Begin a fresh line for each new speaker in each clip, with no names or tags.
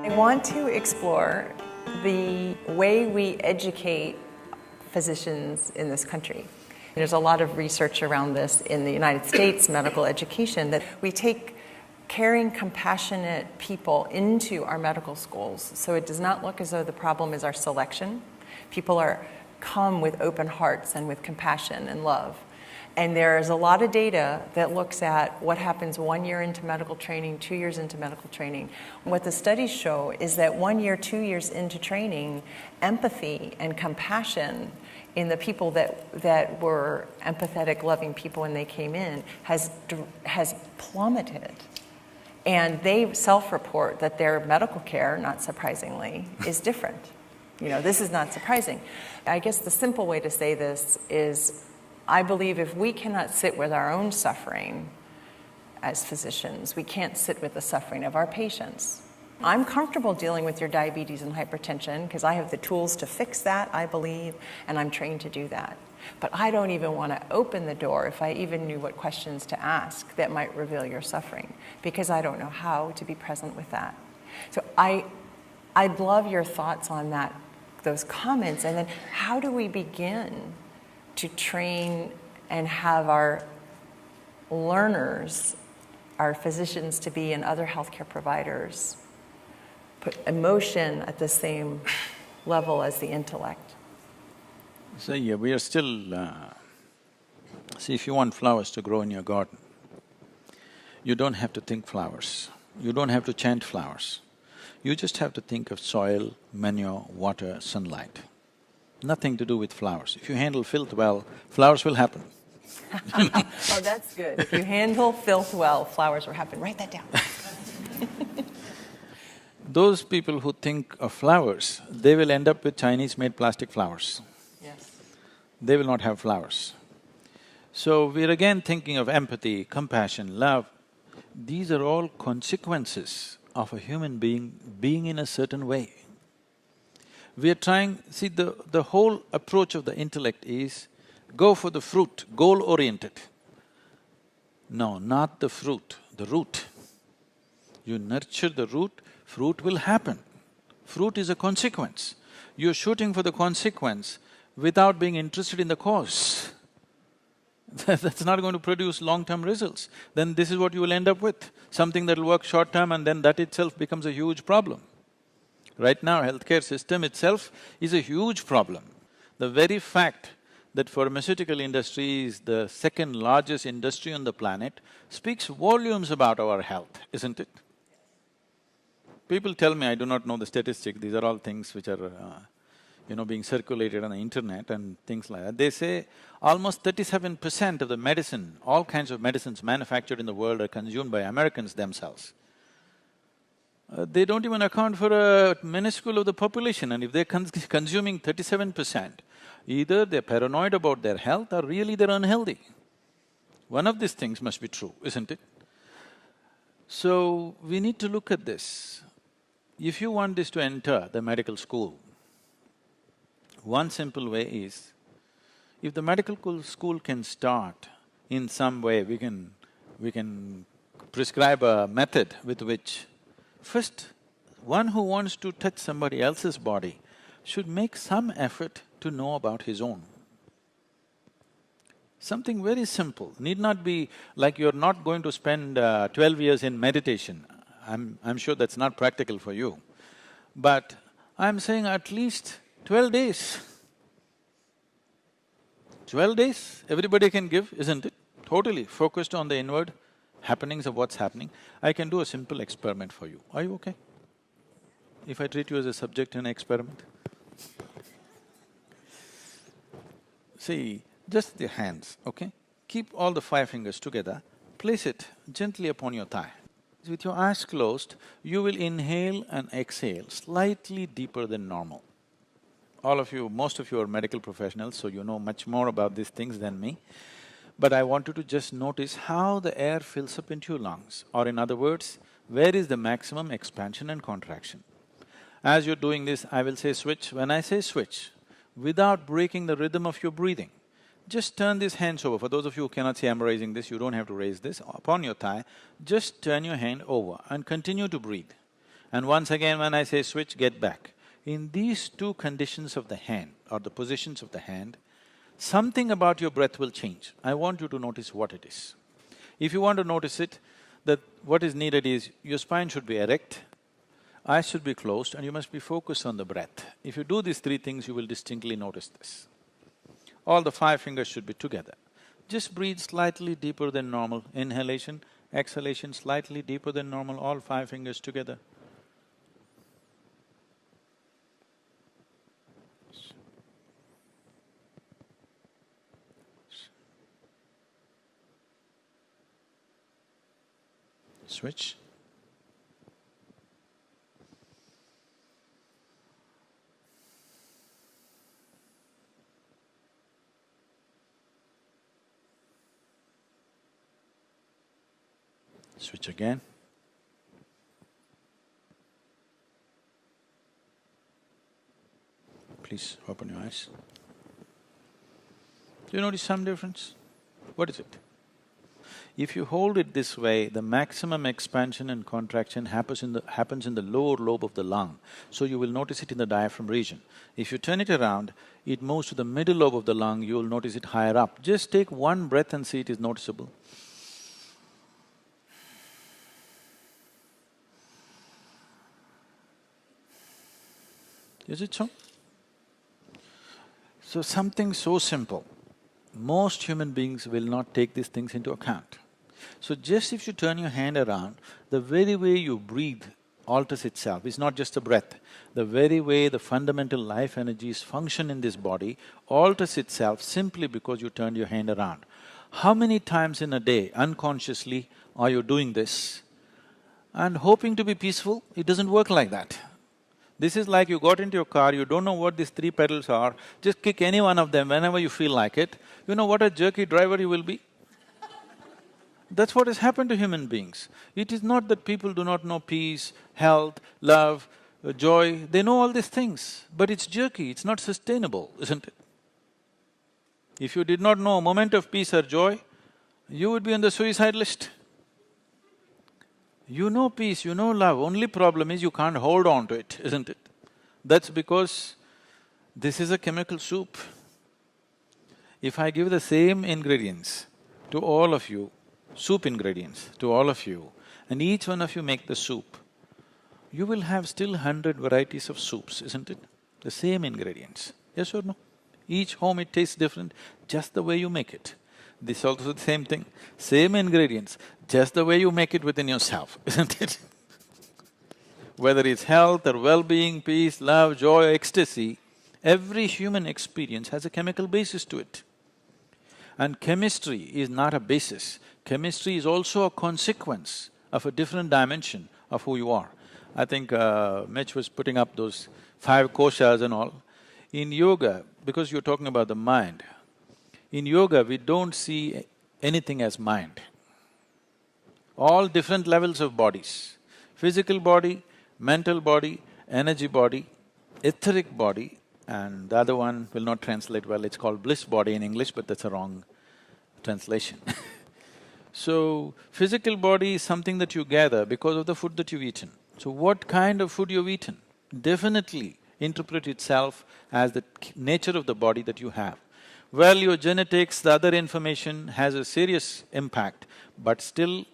I want to explore the way we educate physicians in this country. There's a lot of research around this in the United States, medical education, that we take caring, compassionate people into our medical schools. So it does not look as though the problem is our selection. People come with open hearts and with compassion and love. And there's a lot of data that looks at what happens 1 year into medical training, 2 years into medical training. What the studies show is that 1 year, 2 years into training, empathy and compassion in the people that were empathetic, loving people when they came in has plummeted. And they self-report that their medical care, not surprisingly, is different. This is not surprising. I guess the simple way to say this is, I believe if we cannot sit with our own suffering as physicians, we can't sit with the suffering of our patients. I'm comfortable dealing with your diabetes and hypertension because I have the tools to fix that, I believe, and I'm trained to do that. But I don't even want to open the door if I even knew what questions to ask that might reveal your suffering, because I don't know how to be present with that. So I'd love your thoughts on that, those comments, and then how do we begin to train and have our learners, our physicians to be, and other healthcare providers, put emotion at the same level as the intellect?
So yeah, we are still… see, if you want flowers to grow in your garden, you don't have to think flowers, you don't have to chant flowers. You just have to think of soil, manure, water, sunlight. Nothing to do with flowers. If you handle filth well, flowers will happen.
Oh, that's good. If you handle filth well, flowers will happen. Write that down.
Those people who think of flowers, they will end up with Chinese-made plastic flowers.
Yes.
They will not have flowers. So we're again thinking of empathy, compassion, love. These are all consequences of a human being in a certain way. We are trying… see, the whole approach of the intellect is go for the fruit, goal-oriented. No, not the fruit, the root. You nurture the root, fruit will happen. Fruit is a consequence. You're shooting for the consequence without being interested in the cause. That's not going to produce long-term results. Then this is what you will end up with, something that'll work short-term, and then that itself becomes a huge problem. Right now, healthcare system itself is a huge problem. The very fact that pharmaceutical industry is the second largest industry on the planet speaks volumes about our health, isn't it? People tell me, I do not know the statistics, these are all things which are, being circulated on the internet and things like that. They say almost 37% of the medicine, all kinds of medicines manufactured in the world are consumed by Americans themselves. They don't even account for a minuscule of the population, and if they're consuming 37%, either they're paranoid about their health or really they're unhealthy. One of these things must be true, isn't it? So, we need to look at this. If you want this to enter the medical school, one simple way is, if the medical school can start in some way, we can prescribe a method with which first, one who wants to touch somebody else's body should make some effort to know about his own. Something very simple, need not be like you're not going to spend 12 years in meditation. I'm sure that's not practical for you. But I'm saying at least 12 days. 12 days, everybody can give, isn't it? Totally focused on the inward happenings of what's happening. I can do a simple experiment for you. Are you okay? If I treat you as a subject in an experiment? See, just the hands, okay? Keep all the 5 fingers together, place it gently upon your thigh. With your eyes closed, you will inhale and exhale slightly deeper than normal. All of you, most of you are medical professionals, so you know much more about these things than me. But I want you to just notice how the air fills up into your lungs, or in other words, where is the maximum expansion and contraction. As you're doing this, I will say switch. When I say switch, without breaking the rhythm of your breathing, just turn these hands over. For those of you who cannot see I'm raising this, you don't have to raise this. Upon your thigh, just turn your hand over and continue to breathe. And once again when I say switch, get back. In these two conditions of the hand or the positions of the hand, something about your breath will change. I want you to notice what it is. If you want to notice it, that what is needed is your spine should be erect, eyes should be closed, and you must be focused on the breath. If you do these three things, you will distinctly notice this. All the 5 fingers should be together. Just breathe slightly deeper than normal. Inhalation, exhalation slightly deeper than normal, all 5 fingers together. Switch. Switch again. Please open your eyes. Do you notice some difference? What is it? If you hold it this way, the maximum expansion and contraction happens in the lower lobe of the lung, so you will notice it in the diaphragm region. If you turn it around, it moves to the middle lobe of the lung, you will notice it higher up. Just take one breath and see it is noticeable. Is it so? So something so simple, most human beings will not take these things into account. So just if you turn your hand around, the very way you breathe alters itself. It's not just the breath. The very way the fundamental life energies function in this body alters itself simply because you turned your hand around. How many times in a day, unconsciously, are you doing this and hoping to be peaceful? It doesn't work like that. This is like you got into your car, you don't know what these 3 pedals are, just kick any one of them whenever you feel like it. You know what a jerky driver you will be? That's what has happened to human beings. It is not that people do not know peace, health, love, joy, they know all these things, but it's jerky, it's not sustainable, isn't it? If you did not know a moment of peace or joy, you would be on the suicide list. You know peace, you know love, only problem is you can't hold on to it, isn't it? That's because this is a chemical soup. If I give the same ingredients to all of you, soup ingredients to all of you, and each one of you make the soup, you will have still 100 varieties of soups, isn't it? The same ingredients, yes or no? Each home it tastes different, just the way you make it. This also the same thing, same ingredients, just the way you make it within yourself, isn't it? Whether it's health or well-being, peace, love, joy, ecstasy, every human experience has a chemical basis to it. And chemistry is not a basis, chemistry is also a consequence of a different dimension of who you are. I think Mitch was putting up those 5 koshas and all. In yoga, because you're talking about the mind, in yoga we don't see anything as mind. All different levels of bodies, physical body, mental body, energy body, etheric body, and the other one will not translate well, it's called bliss body in English, but that's a wrong translation. So, physical body is something that you gather because of the food that you've eaten. So what kind of food you've eaten definitely interpret itself as the nature of the body that you have. Well, your genetics, the other information has a serious impact, but still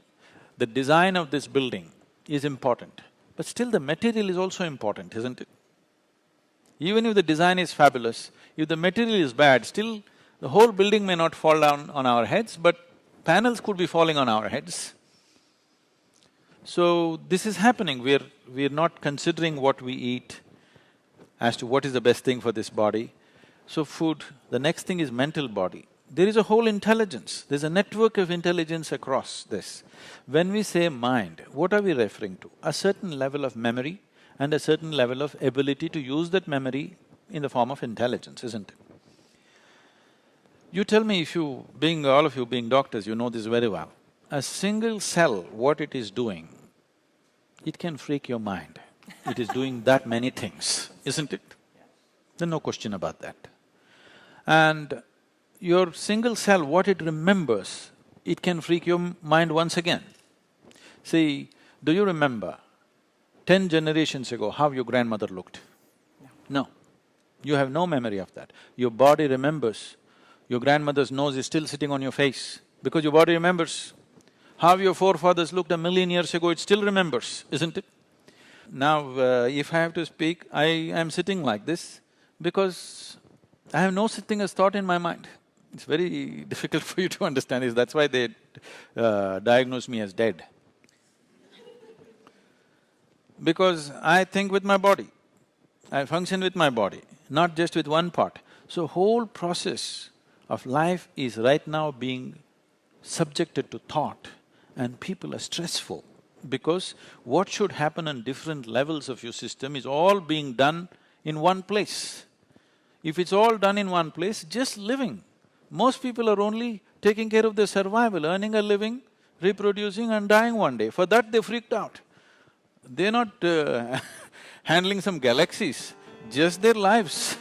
the design of this building is important. But still the material is also important, isn't it? Even if the design is fabulous, if the material is bad, still the whole building may not fall down on our heads, but panels could be falling on our heads. So, this is happening, we're not considering what we eat as to what is the best thing for this body. So food, the next thing is mental body. There is a whole intelligence, there's a network of intelligence across this. When we say mind, what are we referring to? A certain level of memory and a certain level of ability to use that memory in the form of intelligence, isn't it? You tell me if you, all of you being doctors, you know this very well. A single cell, what it is doing, it can freak your mind. It is doing that many things, isn't it? There's no question about that. And your single cell, what it remembers, it can freak your mind once again. See, do you remember 10 generations ago, how your grandmother looked? No. You have no memory of that. Your body remembers. Your grandmother's nose is still sitting on your face because your body remembers. How your forefathers looked a million years ago, it still remembers, isn't it? Now, if I have to speak, I am sitting like this because I have no such thing as thought in my mind. It's very difficult for you to understand this, that's why they diagnose me as dead. Because I think with my body, I function with my body, not just with one part. So whole process of life is right now being subjected to thought, and people are stressful because what should happen on different levels of your system is all being done in one place. If it's all done in one place, just living. Most people are only taking care of their survival, earning a living, reproducing and dying one day. For that they freaked out. They're not handling some galaxies, just their lives.